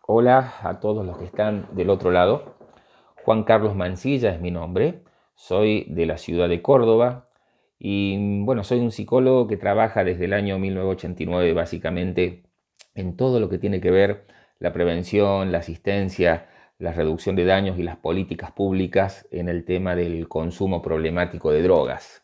Hola a todos los que están del otro lado. Juan Carlos Mancilla es mi nombre. Soy de la ciudad de Córdoba y bueno, soy un psicólogo que trabaja desde el año 1989 básicamente en todo lo que tiene que ver la prevención, la asistencia, la reducción de daños y las políticas públicas en el tema del consumo problemático de drogas.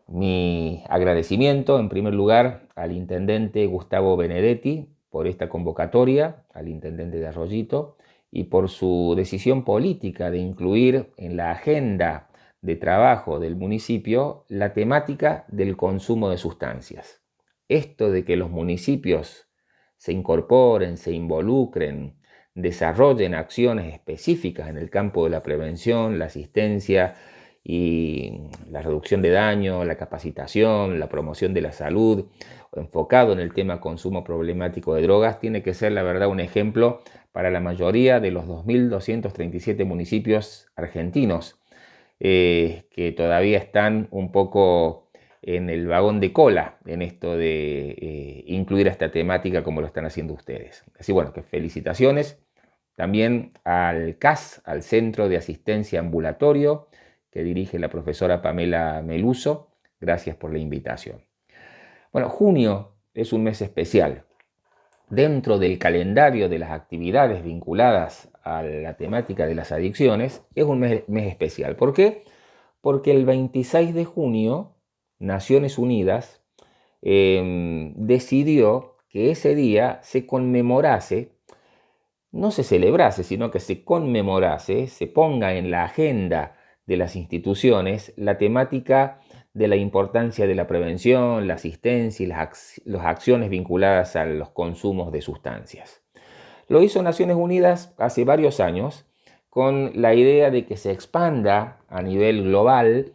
Mi agradecimiento, en primer lugar, al intendente Gustavo Benedetti por esta convocatoria, al intendente de Arroyito, y por su decisión política de incluir en la agenda de trabajo del municipio la temática del consumo de sustancias. Esto de que los municipios se incorporen, se involucren, desarrollen acciones específicas en el campo de la prevención, la asistencia, y la reducción de daño, la capacitación, la promoción de la salud, enfocado en el tema consumo problemático de drogas, tiene que ser la verdad un ejemplo para la mayoría de los 2.237 municipios argentinos que todavía están un poco en el vagón de cola en esto de incluir esta temática como lo están haciendo ustedes. Así bueno, que felicitaciones también al CAS, al Centro de Asistencia Ambulatorio, que dirige la profesora Pamela Meluso. Gracias por la invitación. Bueno, junio es un mes especial. Dentro del calendario de las actividades vinculadas a la temática de las adicciones, es un mes especial. ¿Por qué? Porque el 26 de junio, Naciones Unidas decidió que ese día se conmemorase, no se celebrase, sino que se conmemorase, se ponga en la agenda de las instituciones la temática de la importancia de la prevención, la asistencia y las acciones vinculadas a los consumos de sustancias. Lo hizo Naciones Unidas hace varios años con la idea de que se expanda a nivel global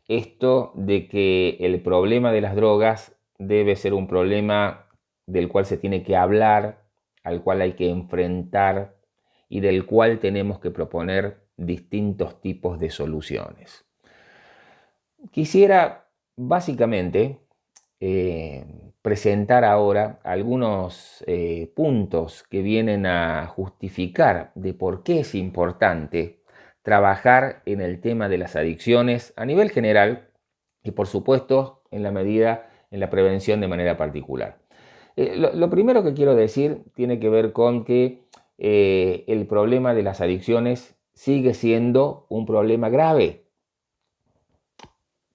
esto de que el problema de las drogas debe ser un problema del cual se tiene que hablar, al cual hay que enfrentar y del cual tenemos que proponer distintos tipos de soluciones. Quisiera básicamente eh, presentar ahora algunos puntos que vienen a justificar de por qué es importante trabajar en el tema de las adicciones a nivel general y por supuesto en la medida en la prevención de manera particular. Lo primero que quiero decir tiene que ver con que el problema de las adicciones sigue siendo un problema grave.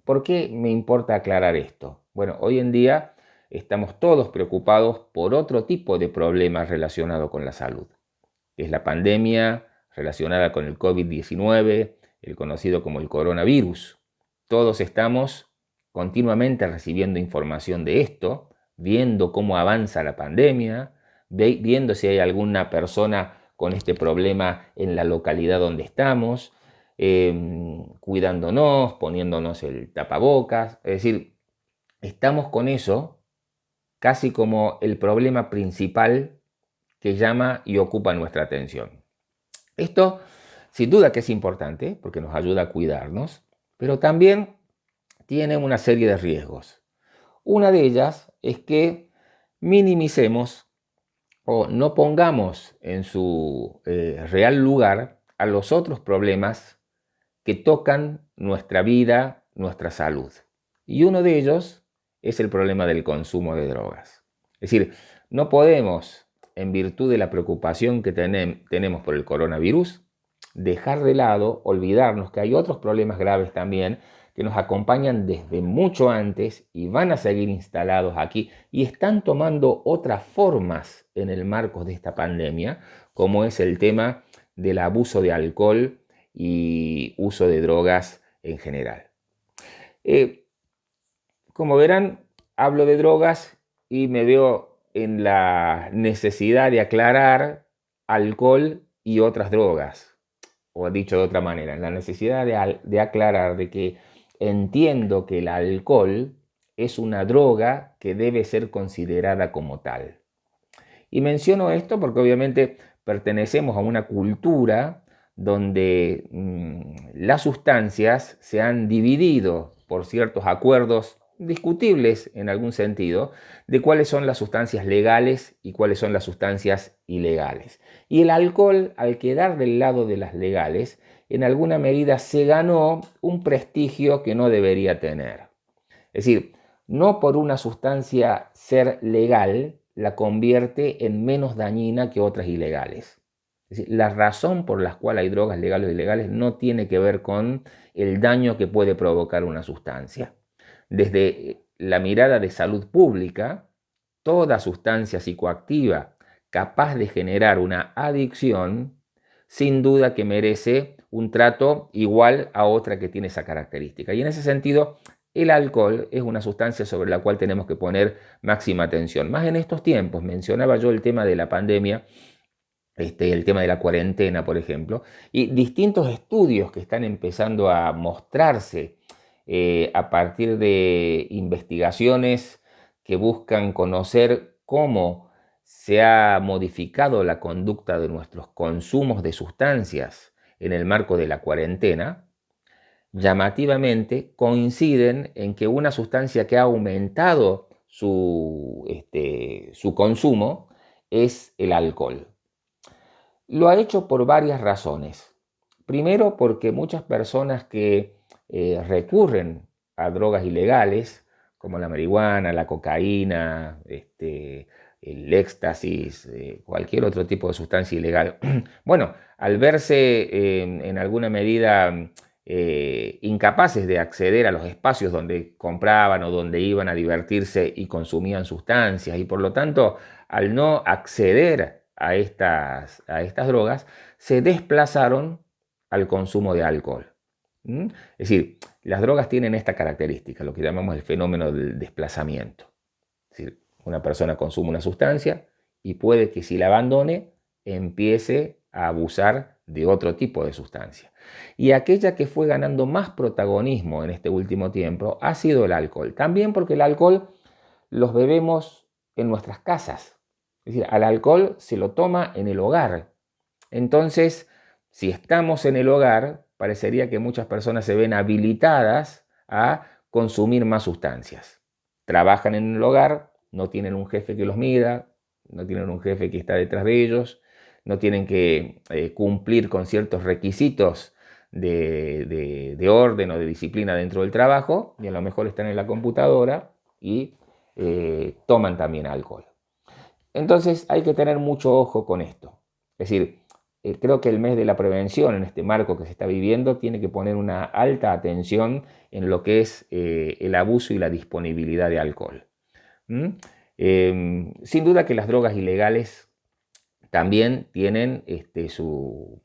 ¿Por qué me importa aclarar esto? Bueno, hoy en día estamos todos preocupados por otro tipo de problemas relacionados con la salud. Es la pandemia relacionada con el COVID-19, el conocido como el coronavirus. Todos estamos continuamente recibiendo información de esto, viendo cómo avanza la pandemia, viendo si hay alguna persona con este problema en la localidad donde estamos, cuidándonos, poniéndonos el tapabocas. Es decir, estamos con eso casi como el problema principal que llama y ocupa nuestra atención. Esto sin duda que es importante porque nos ayuda a cuidarnos, pero también tiene una serie de riesgos. Una de ellas es que minimicemos o no pongamos en su real lugar a los otros problemas que tocan nuestra vida, nuestra salud. Y uno de ellos es el problema del consumo de drogas. Es decir, no podemos, en virtud de la preocupación que tenemos por el coronavirus, dejar de lado, olvidarnos que hay otros problemas graves también que nos acompañan desde mucho antes y van a seguir instalados aquí y están tomando otras formas en el marco de esta pandemia, como es el tema del abuso de alcohol y uso de drogas en general. Eh, como verán, hablo de drogas y me veo en la necesidad de aclarar alcohol y otras drogas, o dicho de otra manera, en la necesidad de aclarar de que entiendo que el alcohol es una droga que debe ser considerada como tal. Y menciono esto porque obviamente pertenecemos a una cultura donde las sustancias se han dividido por ciertos acuerdos discutibles en algún sentido de cuáles son las sustancias legales y cuáles son las sustancias ilegales. Y el alcohol, al quedar del lado de las legales, en alguna medida se ganó un prestigio que no debería tener. Es decir, no por una sustancia ser legal la convierte en menos dañina que otras ilegales. Es decir, la razón por la cual hay drogas legales o ilegales no tiene que ver con el daño que puede provocar una sustancia. Desde la mirada de salud pública, toda sustancia psicoactiva capaz de generar una adicción, sin duda que merece un trato igual a otra que tiene esa característica. Y en ese sentido, el alcohol es una sustancia sobre la cual tenemos que poner máxima atención. Más en estos tiempos, mencionaba yo el tema de la pandemia, el tema de la cuarentena, por ejemplo, y distintos estudios que están empezando a mostrarse a partir de investigaciones que buscan conocer cómo se ha modificado la conducta de nuestros consumos de sustancias en el marco de la cuarentena, llamativamente coinciden en que una sustancia que ha aumentado su consumo es el alcohol. Lo ha hecho por varias razones. Primero, porque muchas personas que recurren a drogas ilegales, como la marihuana, la cocaína, el éxtasis, cualquier otro tipo de sustancia ilegal, bueno, al verse en alguna medida incapaces de acceder a los espacios donde compraban o donde iban a divertirse y consumían sustancias, y por lo tanto, al no acceder a estas drogas, se desplazaron al consumo de alcohol. ¿Mm? Es decir, las drogas tienen esta característica, lo que llamamos el fenómeno del desplazamiento. Es decir, una persona consume una sustancia y puede que si la abandone, empiece a abusar de otro tipo de sustancia. Y aquella que fue ganando más protagonismo en este último tiempo ha sido el alcohol. También porque el alcohol los bebemos en nuestras casas. Es decir, al alcohol se lo toma en el hogar. Entonces, si estamos en el hogar, parecería que muchas personas se ven habilitadas a consumir más sustancias. Trabajan en el hogar, no tienen un jefe que los mida, no tienen un jefe que está detrás de ellos, no tienen que cumplir con ciertos requisitos de orden o de disciplina dentro del trabajo, y a lo mejor están en la computadora y toman también alcohol. Entonces hay que tener mucho ojo con esto. Es decir, creo que el mes de la prevención en este marco que se está viviendo tiene que poner una alta atención en lo que es el abuso y la disponibilidad de alcohol. ¿Mm? Sin duda que las drogas ilegales también tienen su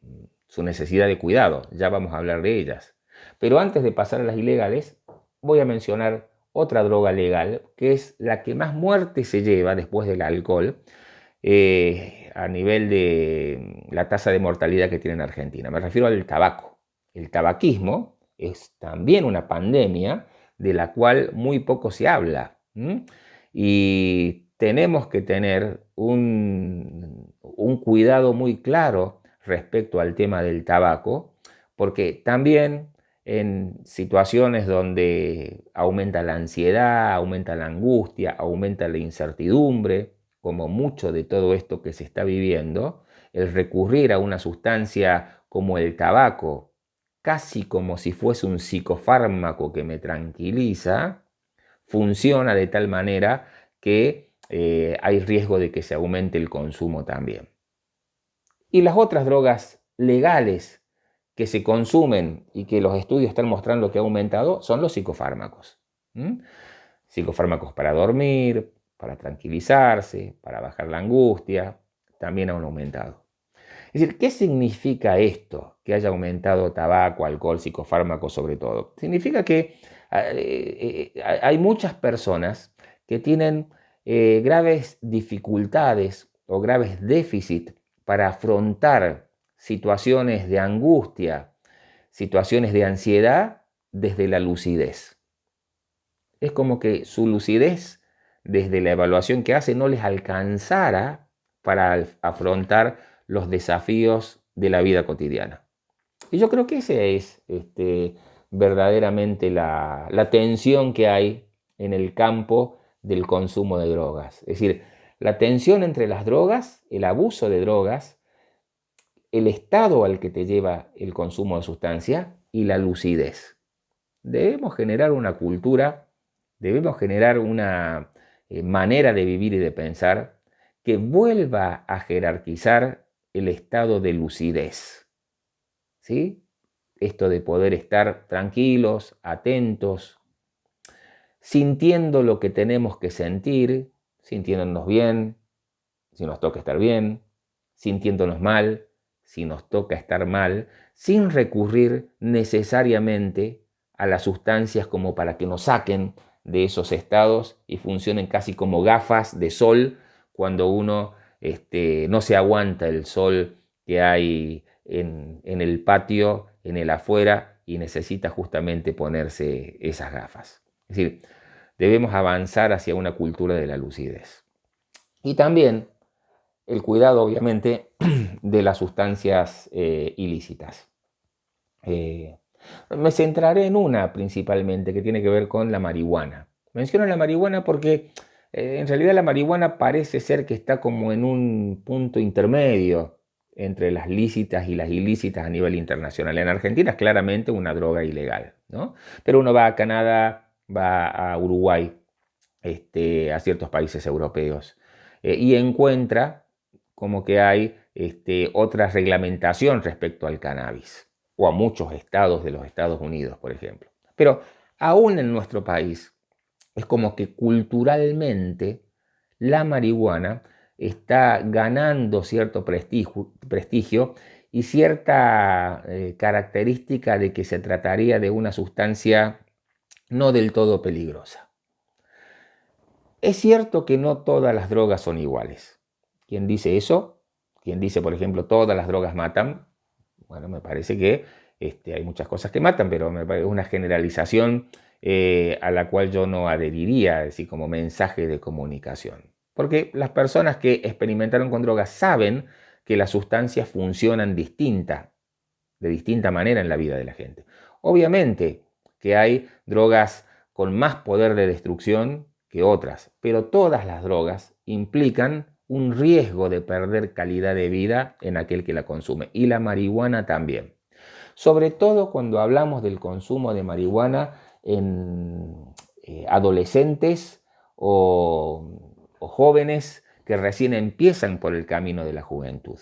necesidad de cuidado, ya vamos a hablar de ellas. Pero antes de pasar a las ilegales, voy a mencionar otra droga legal, que es la que más muerte se lleva después del alcohol, a nivel de la tasa de mortalidad que tiene en Argentina. Me refiero al tabaco. El tabaquismo es también una pandemia de la cual muy poco se habla. Y tenemos que tener un cuidado muy claro respecto al tema del tabaco, porque también en situaciones donde aumenta la ansiedad, aumenta la angustia, aumenta la incertidumbre, como mucho de todo esto que se está viviendo, el recurrir a una sustancia como el tabaco, casi como si fuese un psicofármaco que me tranquiliza, funciona de tal manera que hay riesgo de que se aumente el consumo también. Y las otras drogas legales que se consumen y que los estudios están mostrando que ha aumentado son los psicofármacos. Psicofármacos para dormir, para tranquilizarse, para bajar la angustia, también han aumentado. Es decir, ¿qué significa esto? Que haya aumentado tabaco, alcohol, psicofármacos sobre todo. Significa que hay muchas personas que tienen graves dificultades o graves déficits para afrontar situaciones de angustia, situaciones de ansiedad desde la lucidez. Es como que su lucidez, desde la evaluación que hace, no les alcanzara para afrontar los desafíos de la vida cotidiana. Y yo creo que esa es verdaderamente la tensión que hay en el campo del consumo de drogas. Es decir, la tensión entre las drogas, el abuso de drogas, el estado al que te lleva el consumo de sustancia y la lucidez. Debemos generar una cultura, debemos generar una manera de vivir y de pensar que vuelva a jerarquizar el estado de lucidez. ¿Sí? Esto de poder estar tranquilos, atentos, sintiendo lo que tenemos que sentir, sintiéndonos bien, si nos toca estar bien, sintiéndonos mal, si nos toca estar mal, sin recurrir necesariamente a las sustancias como para que nos saquen de esos estados y funcionen casi como gafas de sol cuando uno no se aguanta el sol que hay en el patio, en el afuera, y necesita justamente ponerse esas gafas. Es decir, debemos avanzar hacia una cultura de la lucidez. Y también el cuidado, obviamente, de las sustancias ilícitas. Me centraré en una principalmente que tiene que ver con la marihuana. Menciono la marihuana porque en realidad la marihuana parece ser que está como en un punto intermedio entre las lícitas y las ilícitas a nivel internacional. En Argentina es claramente una droga ilegal, ¿no? Pero uno va a Canadá, va a Uruguay, a ciertos países europeos, y encuentra como que hay otra reglamentación respecto al cannabis, o a muchos estados de los Estados Unidos, por ejemplo. Pero aún en nuestro país es como que culturalmente la marihuana está ganando cierto prestigio y cierta característica de que se trataría de una sustancia no del todo peligrosa. Es cierto que no todas las drogas son iguales. ¿Quién dice eso? ¿Quién dice, por ejemplo, todas las drogas matan? Bueno, me parece que hay muchas cosas que matan, pero me parece una generalización a la cual yo no adheriría, es decir, como mensaje de comunicación. Porque las personas que experimentaron con drogas saben que las sustancias funcionan de distinta manera en la vida de la gente. Obviamente que hay drogas con más poder de destrucción que otras, pero todas las drogas implican un riesgo de perder calidad de vida en aquel que la consume, y la marihuana también. Sobre todo cuando hablamos del consumo de marihuana en adolescentes o jóvenes que recién empiezan por el camino de la juventud.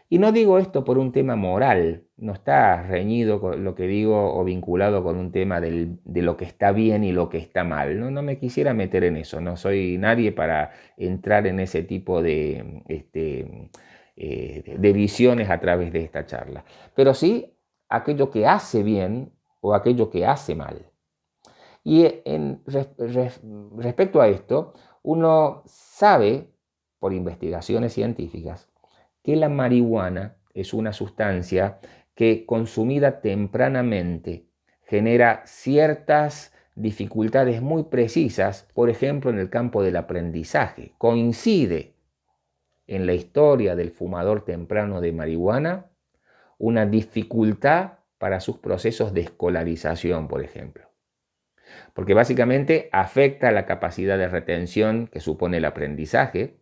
Y no digo esto por un tema moral, no está reñido con lo que digo o vinculado con un tema de lo que está bien y lo que está mal. No me quisiera meter en eso, no soy nadie para entrar en ese tipo de visiones a través de esta charla. Pero sí aquello que hace bien o aquello que hace mal. Y respecto a esto, uno sabe por investigaciones científicas que la marihuana es una sustancia que consumida tempranamente genera ciertas dificultades muy precisas, por ejemplo en el campo del aprendizaje. Coincide en la historia del fumador temprano de marihuana una dificultad para sus procesos de escolarización, por ejemplo. Porque básicamente afecta la capacidad de retención que supone el aprendizaje,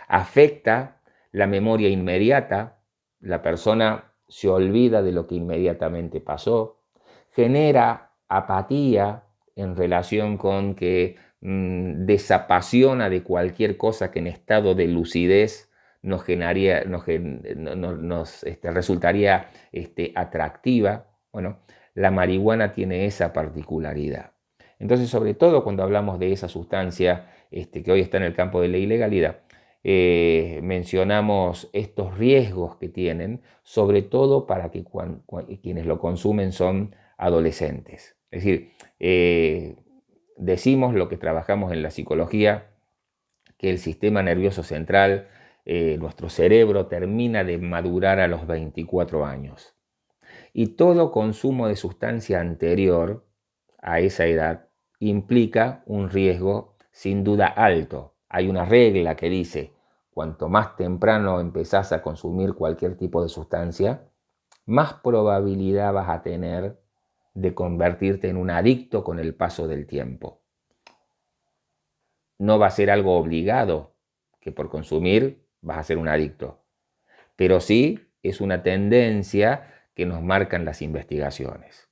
afecta la memoria inmediata, la persona se olvida de lo que inmediatamente pasó, genera apatía en relación con que desapasiona de cualquier cosa que en estado de lucidez nos resultaría atractiva. Bueno, la marihuana tiene esa particularidad. Entonces, sobre todo cuando hablamos de esa sustancia que hoy está en el campo de la ilegalidad, mencionamos estos riesgos que tienen, sobre todo para que quienes lo consumen son adolescentes. Es decir, decimos lo que trabajamos en la psicología, que el sistema nervioso central, nuestro cerebro, termina de madurar a los 24 años. Y todo consumo de sustancia anterior a esa edad implica un riesgo sin duda alto. Hay una regla que dice, cuanto más temprano empezás a consumir cualquier tipo de sustancia, más probabilidad vas a tener de convertirte en un adicto con el paso del tiempo. no va a ser algo obligado, que por consumir vas a ser un adicto, pero sí es una tendencia que nos marcan las investigaciones.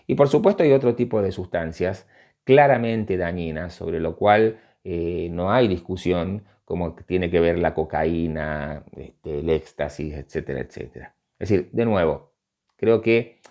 Y por supuesto hay otro tipo de sustancias claramente dañinas, sobre lo cual no hay discusión, como tiene que ver la cocaína, el éxtasis, etcétera, etcétera. Es decir, de nuevo, creo que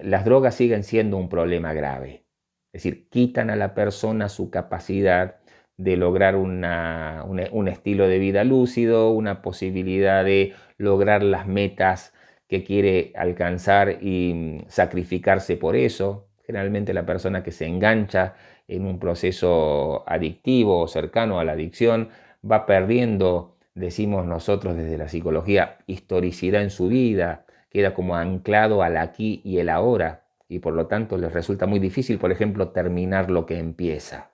las drogas siguen siendo un problema grave. Es decir, quitan a la persona su capacidad de lograr un estilo de vida lúcido, una posibilidad de lograr las metas que quiere alcanzar y sacrificarse por eso. Generalmente la persona que se engancha en un proceso adictivo o cercano a la adicción va perdiendo, decimos nosotros desde la psicología, historicidad en su vida, queda como anclado al aquí y el ahora, y por lo tanto les resulta muy difícil, por ejemplo, terminar lo que empieza.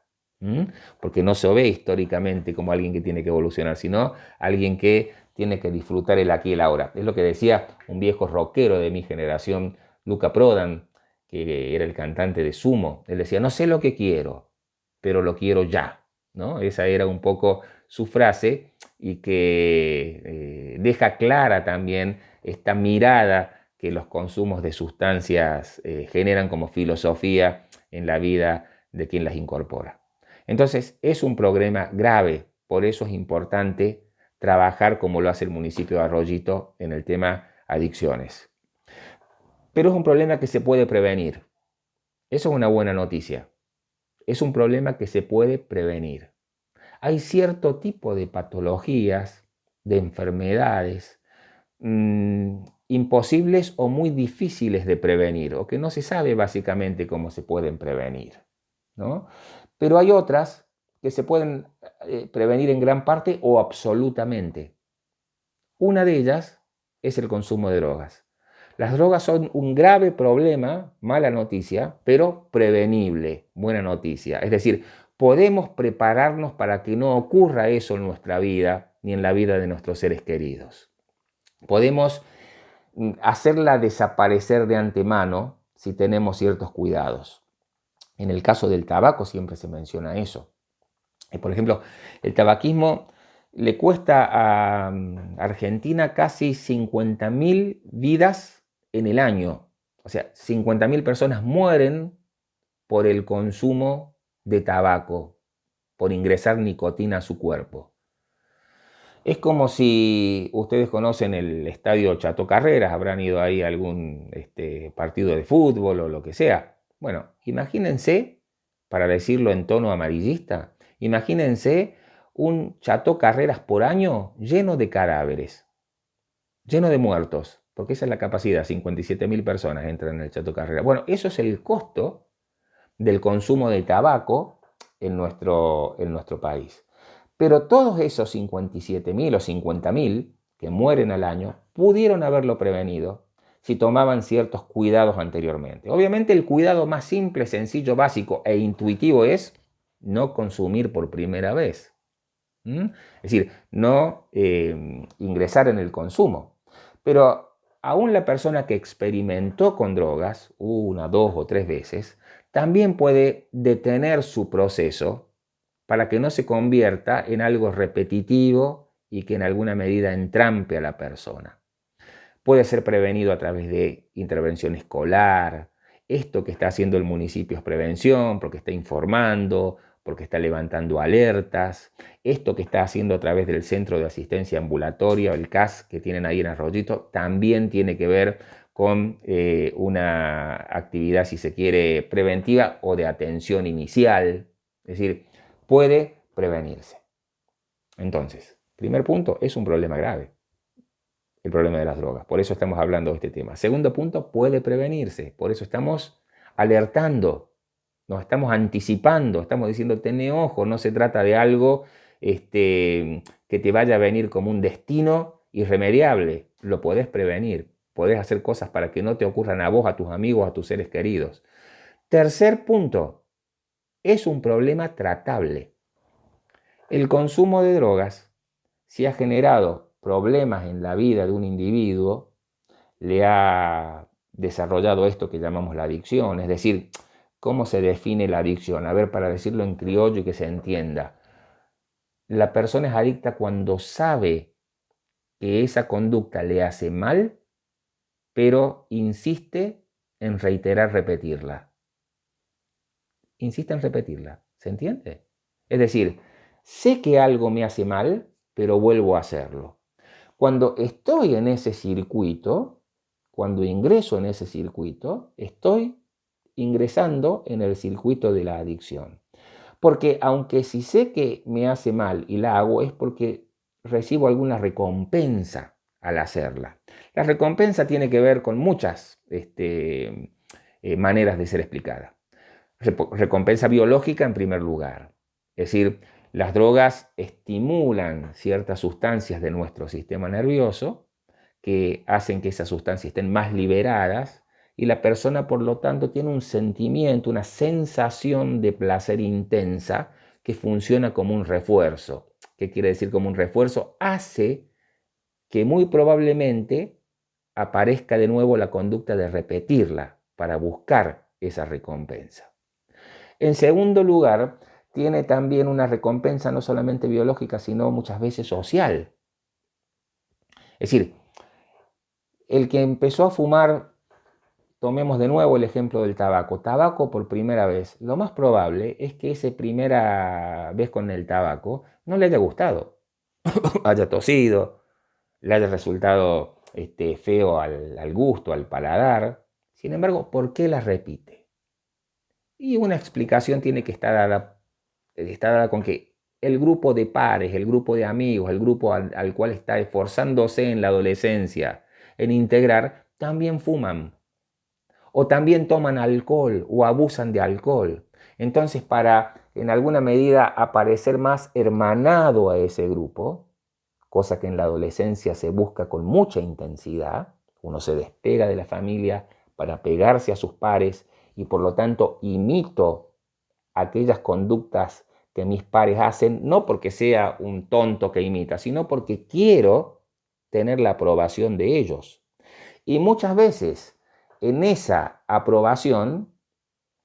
Porque no se ve históricamente como alguien que tiene que evolucionar, sino alguien que tiene que disfrutar el aquí y el ahora. Es lo que decía un viejo rockero de mi generación, Luca Prodan, que era el cantante de Sumo. Él decía, no sé lo que quiero, pero lo quiero ya, ¿no? Esa era un poco su frase y que deja clara también esta mirada que los consumos de sustancias generan como filosofía en la vida de quien las incorpora. Entonces es un problema grave, por eso es importante trabajar como lo hace el municipio de Arroyito en el tema adicciones. Pero es un problema que se puede prevenir. Eso es una buena noticia. Es un problema que se puede prevenir. Hay cierto tipo de patologías, de enfermedades, imposibles o muy difíciles de prevenir, o que no se sabe básicamente cómo se pueden prevenir, ¿no? Pero hay otras que se pueden prevenir en gran parte o absolutamente. Una de ellas es el consumo de drogas. Las drogas son un grave problema, mala noticia, pero prevenible, buena noticia. Es decir, podemos prepararnos para que no ocurra eso en nuestra vida ni en la vida de nuestros seres queridos. Podemos hacerla desaparecer de antemano si tenemos ciertos cuidados. En el caso del tabaco siempre se menciona eso. Por ejemplo, el tabaquismo le cuesta a Argentina casi 50.000 vidas en el año. O sea, 50.000 personas mueren por el consumo de tabaco, por ingresar nicotina a su cuerpo. Es como si ustedes conocen el estadio Chato Carreras, habrán ido ahí a algún partido de fútbol o lo que sea. Bueno, imagínense, para decirlo en tono amarillista, imagínense un Chato Carreras por año lleno de cadáveres, lleno de muertos, porque esa es la capacidad, 57.000 personas entran en el Chato Carreras. Bueno, eso es el costo del consumo de tabaco en nuestro país. Pero todos esos 57.000 o 50.000 que mueren al año pudieron haberlo prevenido si tomaban ciertos cuidados anteriormente. Obviamente el cuidado más simple, sencillo, básico e intuitivo es no consumir por primera vez. Es decir, no ingresar en el consumo. Pero aún la persona que experimentó con drogas una, dos o tres veces, también puede detener su proceso para que no se convierta en algo repetitivo y que en alguna medida entrampe a la persona. Puede ser prevenido a través de intervención escolar. Esto que está haciendo el municipio es prevención, porque está informando, porque está levantando alertas. Esto que está haciendo a través del Centro de Asistencia Ambulatoria, el CAS, que tienen ahí en Arroyito, también tiene que ver con una actividad, si se quiere, preventiva o de atención inicial. Es decir, puede prevenirse. Entonces, primer punto, es un problema grave el problema de las drogas. Por eso estamos hablando de este tema. Segundo punto, puede prevenirse. Por eso estamos alertando, nos estamos anticipando, estamos diciendo, ten ojo, no se trata de algo que te vaya a venir como un destino irremediable. Lo podés prevenir, podés hacer cosas para que no te ocurran a vos, a tus amigos, a tus seres queridos. Tercer punto, es un problema tratable. El consumo de drogas, si ha generado problemas en la vida de un individuo, le ha desarrollado esto que llamamos la adicción, es decir, ¿Cómo se define la adicción? A ver, para decirlo en criollo y que se entienda. La persona es adicta cuando sabe que esa conducta le hace mal, pero insiste en repetirla. Insiste en repetirla. ¿Se entiende? Es decir, sé que algo me hace mal, pero vuelvo a hacerlo. Cuando estoy en ese circuito, cuando ingreso en ese circuito, estoy ingresando en el circuito de la adicción. Porque aunque si sé que me hace mal y la hago, es porque recibo alguna recompensa al hacerla. La recompensa tiene que ver con muchas maneras de ser explicada. Recompensa biológica en primer lugar. Es decir, las drogas estimulan ciertas sustancias de nuestro sistema nervioso que hacen que esas sustancias estén más liberadas y la persona, por lo tanto, tiene un sentimiento, una sensación de placer intensa que funciona como un refuerzo. ¿Qué quiere decir como un refuerzo? Hace que muy probablemente aparezca de nuevo la conducta de repetirla para buscar esa recompensa. En segundo lugar, tiene también una recompensa no solamente biológica, sino muchas veces social. Es decir, el que empezó a fumar, tomemos de nuevo el ejemplo del tabaco por primera vez, lo más probable es que esa primera vez con el tabaco no le haya gustado, haya tosido, le haya resultado feo al gusto, al paladar. Sin embargo, ¿por qué la repite? Y una explicación tiene que estar dada con que el grupo de pares, el grupo de amigos, el grupo al cual está esforzándose en la adolescencia en integrar, también fuman o también toman alcohol o abusan de alcohol. Entonces, para en alguna medida aparecer más hermanado a ese grupo, cosa que en la adolescencia se busca con mucha intensidad, uno se despega de la familia para pegarse a sus pares y por lo tanto imito aquellas conductas que mis pares hacen, no porque sea un tonto que imita, sino porque quiero tener la aprobación de ellos. Y muchas veces en esa aprobación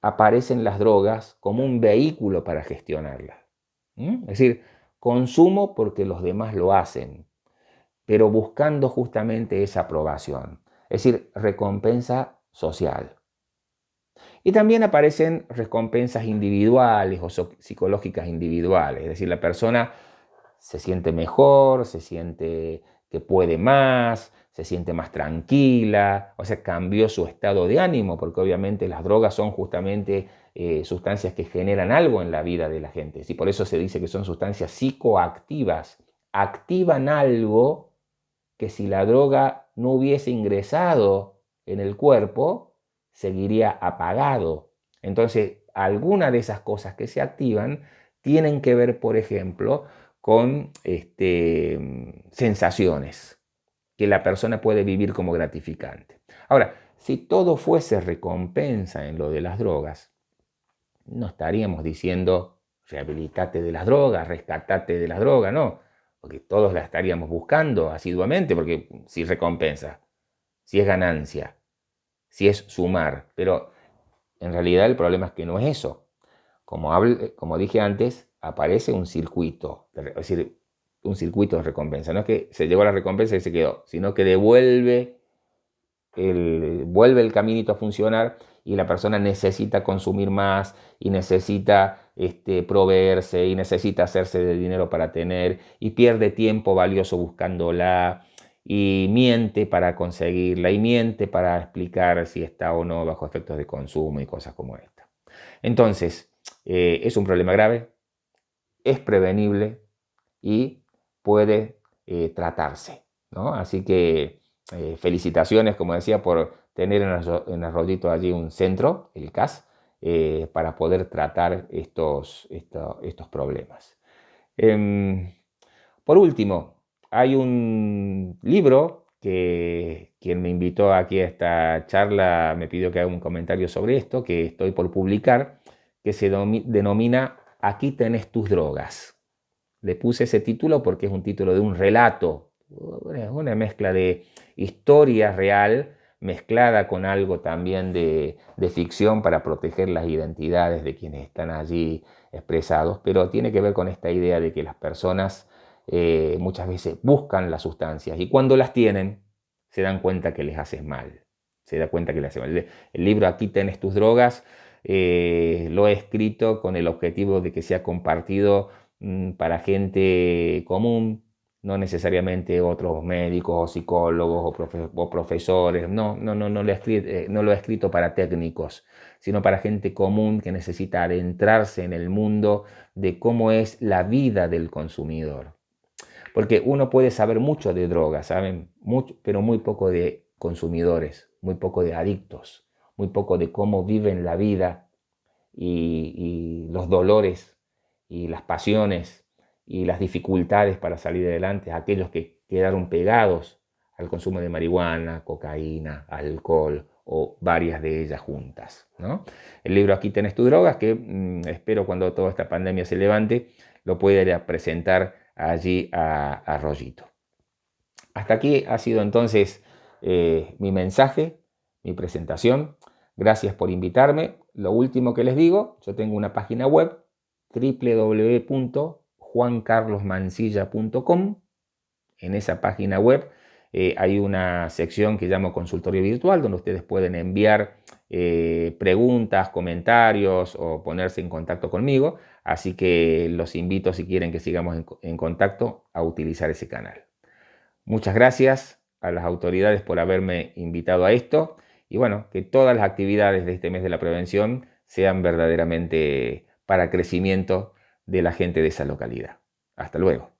aparecen las drogas como un vehículo para gestionarlas. Es decir, consumo porque los demás lo hacen, pero buscando justamente esa aprobación. Es decir, recompensa social. Y también aparecen recompensas individuales o psicológicas individuales. Es decir, la persona se siente mejor, se siente que puede más, se siente más tranquila, o sea, cambió su estado de ánimo, porque obviamente las drogas son justamente sustancias que generan algo en la vida de la gente. Y por eso se dice que son sustancias psicoactivas, activan algo que si la droga no hubiese ingresado en el cuerpo, seguiría apagado. Entonces, algunas de esas cosas que se activan tienen que ver, por ejemplo, con sensaciones que la persona puede vivir como gratificante. Ahora, si todo fuese recompensa en lo de las drogas, no estaríamos diciendo rehabilitate de las drogas, rescatate de las drogas, no, porque todos la estaríamos buscando asiduamente, porque si recompensa, si es ganancia, si es sumar, pero en realidad el problema es que no es eso. Como dije antes, aparece un circuito, es decir, un circuito de recompensa. No es que se llegó a la recompensa y se quedó, sino que vuelve el caminito a funcionar y la persona necesita consumir más y necesita proveerse y necesita hacerse de dinero para tener y pierde tiempo valioso buscándola y miente para conseguirla y miente para explicar si está o no bajo efectos de consumo y cosas como esta. Entonces, es un problema grave, es prevenible y puede tratarse, ¿no? Así que felicitaciones, como decía, por tener en Arroyito allí un centro, el CAS, para poder tratar estos problemas. Por último, hay un libro que quien me invitó aquí a esta charla me pidió que haga un comentario sobre esto, que estoy por publicar, que se denomina Aquí tenés tus drogas. Le puse ese título porque es un título de un relato, una mezcla de historia real mezclada con algo también de ficción para proteger las identidades de quienes están allí expresados, pero tiene que ver con esta idea de que las personas muchas veces buscan las sustancias y cuando las tienen se dan cuenta que les hace mal. Se da cuenta que les hace mal. El libro Aquí tenés tus drogas lo he escrito con el objetivo de que sea compartido para gente común, no necesariamente otros médicos o psicólogos o profesores. No lo he escrito para técnicos, sino para gente común que necesita adentrarse en el mundo de cómo es la vida del consumidor. Porque uno puede saber mucho de drogas, ¿saben? Mucho, pero muy poco de consumidores, muy poco de adictos, muy poco de cómo viven la vida y los dolores y las pasiones y las dificultades para salir adelante, aquellos que quedaron pegados al consumo de marihuana, cocaína, alcohol o varias de ellas juntas, ¿no? El libro Aquí tenés tus drogas, que espero cuando toda esta pandemia se levante, lo pueda ir a presentar allí a Rollito. Hasta aquí ha sido entonces mi mensaje, mi presentación. Gracias por invitarme. Lo último que les digo, yo tengo una página web www.juancarlosmansilla.com. En esa página web hay una sección que llamo consultorio virtual, donde ustedes pueden enviar preguntas, comentarios o ponerse en contacto conmigo. Así que los invito, si quieren que sigamos en contacto, a utilizar ese canal. Muchas gracias a las autoridades por haberme invitado a esto y bueno, que todas las actividades de este mes de la prevención sean verdaderamente para crecimiento de la gente de esa localidad. Hasta luego.